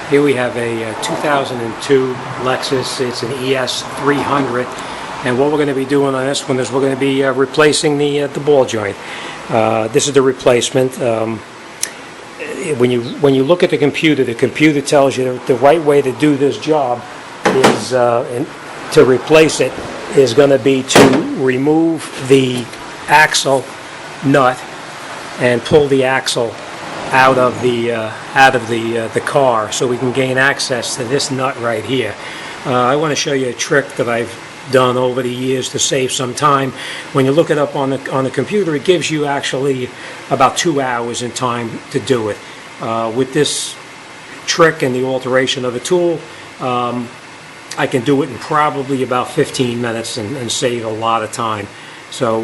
Here we have a 2002 Lexus. It's an ES300, and what we're going to be doing on this one is we're going to be replacing the ball joint. This is the replacement. When you look at the computer tells you the right way to do this job is to replace it is going to be to remove the axle nut and pull the axle out of the car, so we can gain access to this nut right here. I want to show you a trick that I've done over the years to save some time. When you look it up on the computer, it gives you actually about 2 hours in time to do it. With this trick and the alteration of the tool, I can do it in probably about 15 minutes and save a lot of time. So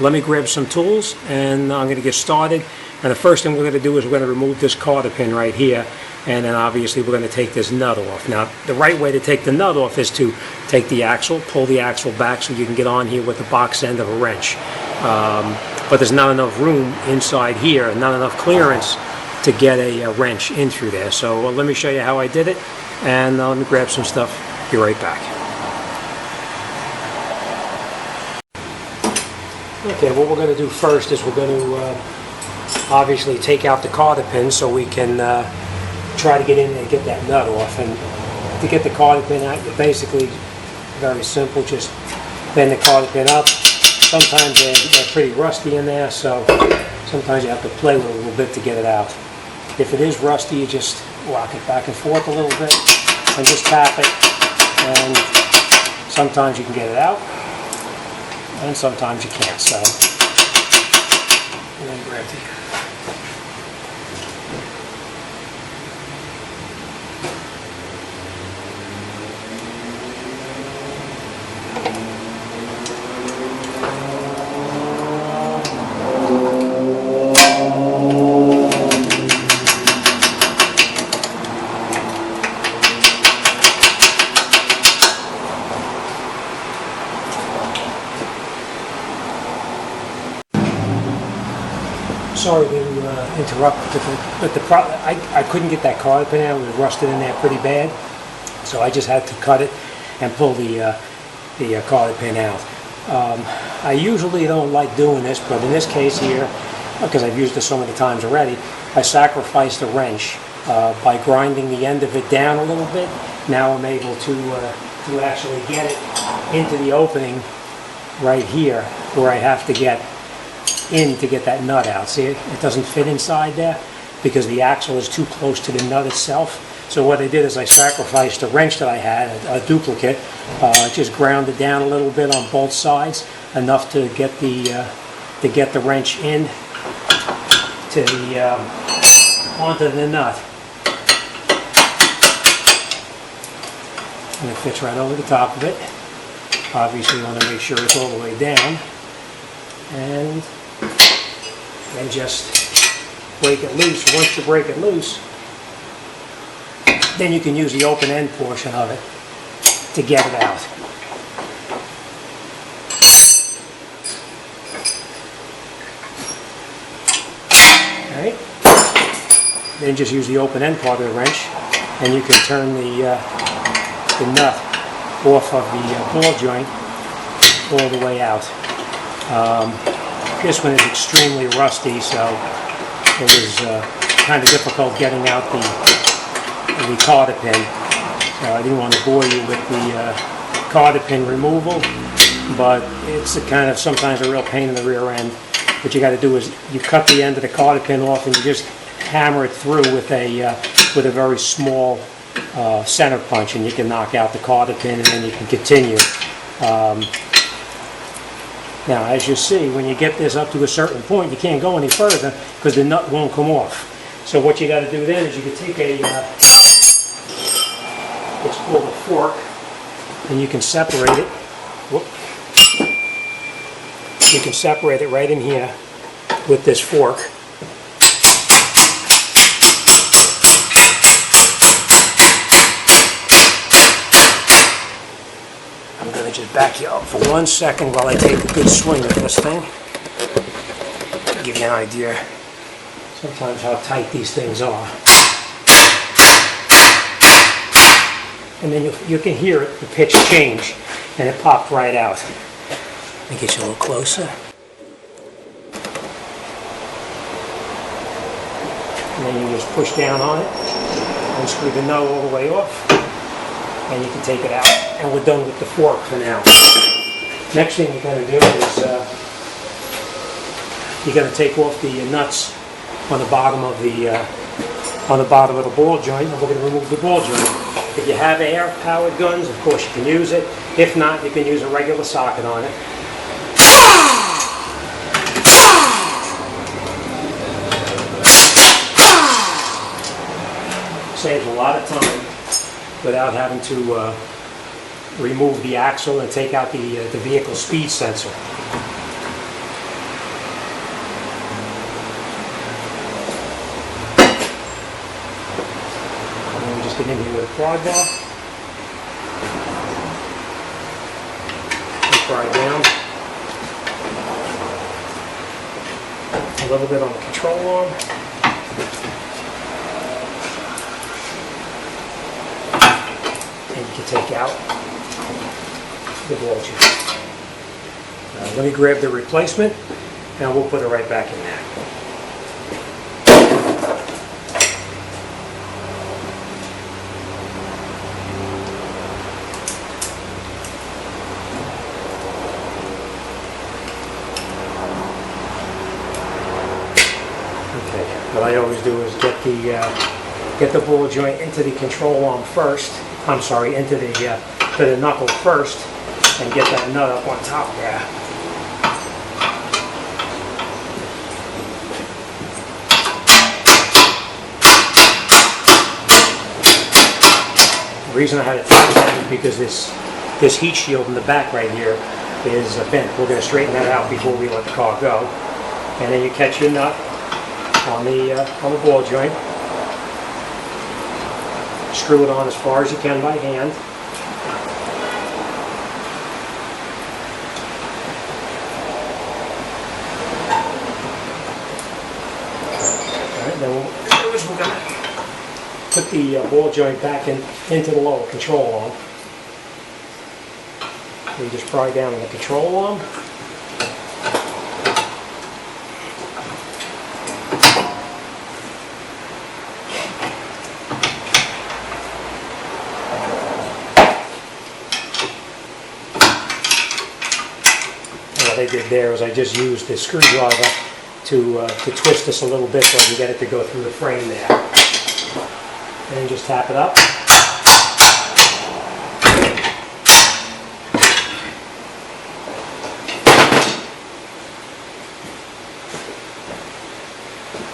let me grab some tools and I'm going to get started. And the first thing we're going to do is we're going to remove this cotter pin right here, and then obviously we're going to take this nut off. Now, the right way to take the nut off is to take the axle, pull the axle back so you can get on here with the box end of a wrench. But there's not enough room inside here, not enough clearance to get a wrench in through there. So let me show you how I did it, and let me grab some stuff. Be right back. Okay, what we're going to do first is we're going to obviously take out the cotter pin so we can try to get in there and get that nut off. And to get the cotter pin out, you're basically very simple. Just bend the cotter pin up. Sometimes they're pretty rusty in there, so sometimes you have to play with it a little bit to get it out. If it is rusty, you just rock it back and forth a little bit and just tap it. And sometimes you can get it out, and sometimes you can't. So, and then grab the Sorry to interrupt, but I couldn't get that cotter pin out. It was rusted in there pretty bad, so I just had to cut it and pull the cotter pin out. I usually don't like doing this, but in this case here, because I've used this so many times already, I sacrificed the wrench by grinding the end of it down a little bit. Now I'm able to actually get it into the opening right here where I have to get in to get that nut out. See, it doesn't fit inside there because the axle is too close to the nut itself. So what I did is I sacrificed the wrench that I had, a duplicate, just ground it down a little bit on both sides, enough to get the wrench in to the onto the nut. And it fits right over the top of it. Obviously, you want to make sure it's all the way down, and then just break it loose. Once you break it loose, then you can use the open end portion of it to get it out. Alright, then just use the open end part of the wrench and you can turn the nut off of the ball joint all the way out. This one is extremely rusty, so it was kind of difficult getting out the cotter pin. So I didn't want to bore you with the cotter pin removal, but it's sometimes a real pain in the rear end. What you got to do is you cut the end of the cotter pin off and you just hammer it through with a very small center punch, and you can knock out the cotter pin and then you can continue. Now, as you see, when you get this up to a certain point, you can't go any further because the nut won't come off. So what you got to do then is you can take it's called a fork, and you can separate it. Whoop. You can separate it right in here with this fork. I'm going to just back you up for 1 second while I take a good swing at this thing. To give you an idea sometimes how tight these things are. and then you can hear it, the pitch change, and it popped right out. Let me get you a little closer. And then you just push down on it, unscrew the nut all the way off, and you can take it out. And we're done with the fork for now. Next thing you're going to do is you're going to take off the nuts on the bottom of the ball joint, and we're going to remove the ball joint. If you have air-powered guns, of course you can use it. If not, you can use a regular socket on it. Saves a lot of time without having to remove the axle and take out the vehicle speed sensor. And then we just get in here with a pry bar and pry down a little bit on the control arm. And you can take out the ball joint. Let me grab the replacement and we'll put it right back in there. Okay, what I always do is get the ball joint into the control arm first. I'm sorry, into the knuckle first, and get that nut up on top there. The reason I had to take that is because this heat shield in the back right here is bent. We're going to straighten that out before we let the car go. And then you catch your nut on the ball joint. Screw it on as far as you can by hand. Alright, then what we're going to do is we're going to put the ball joint back into the lower control arm. We just pry down on the control arm. What I did there is I just used the screwdriver to twist this a little bit so I can get it to go through the frame there. And then just tap it up.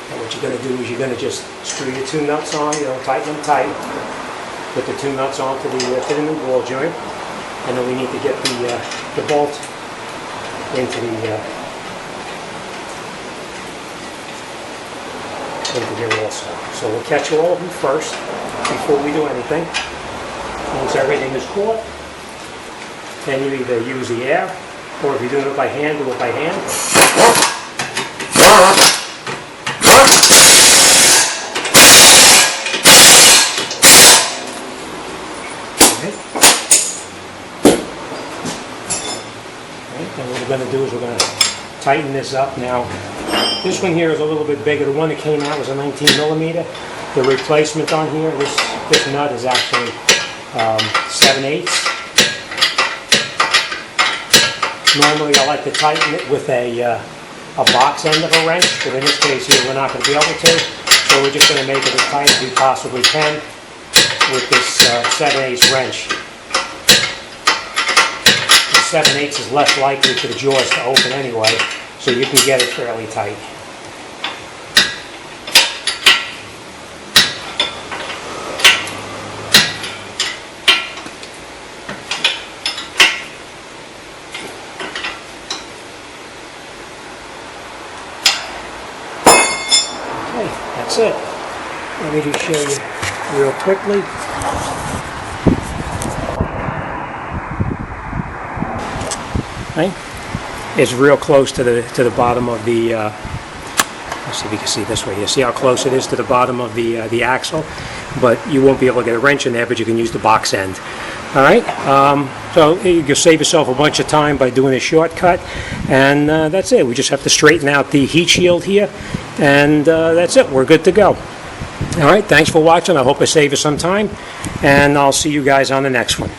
And what you're going to do is you're going to just screw your two nuts on, tighten them tight. Put the two nuts onto the new ball joint. And then we need to get the bolt into here also. So we'll catch all of them first before we do anything. Once everything is caught, then you either use the air, or if you're doing it by hand, do it by hand. And what we're going to do is we're going to tighten this up. Now, this one here is a little bit bigger. The one that came out was a 19 millimeter. The replacement on here, this nut is actually 7/8. Normally I like to tighten it with a box end of a wrench, but in this case here we're not going to be able to. So we're just going to make it as tight as we possibly can with this 7/8 wrench. 7/8 is less likely for the jaws to open anyway, so you can get it fairly tight. Okay, that's it. Let me just show you real quickly. Right? It's real close to the bottom of the. Let's see if you can see this way here. See how close it is to the bottom of the axle. but you won't be able to get a wrench in there, but you can use the box end. All right, so you can save yourself a bunch of time by doing a shortcut, and that's it. We just have to straighten out the heat shield here, and that's it. We're good to go. All right, thanks for watching. I hope I saved you some time, and I'll see you guys on the next one.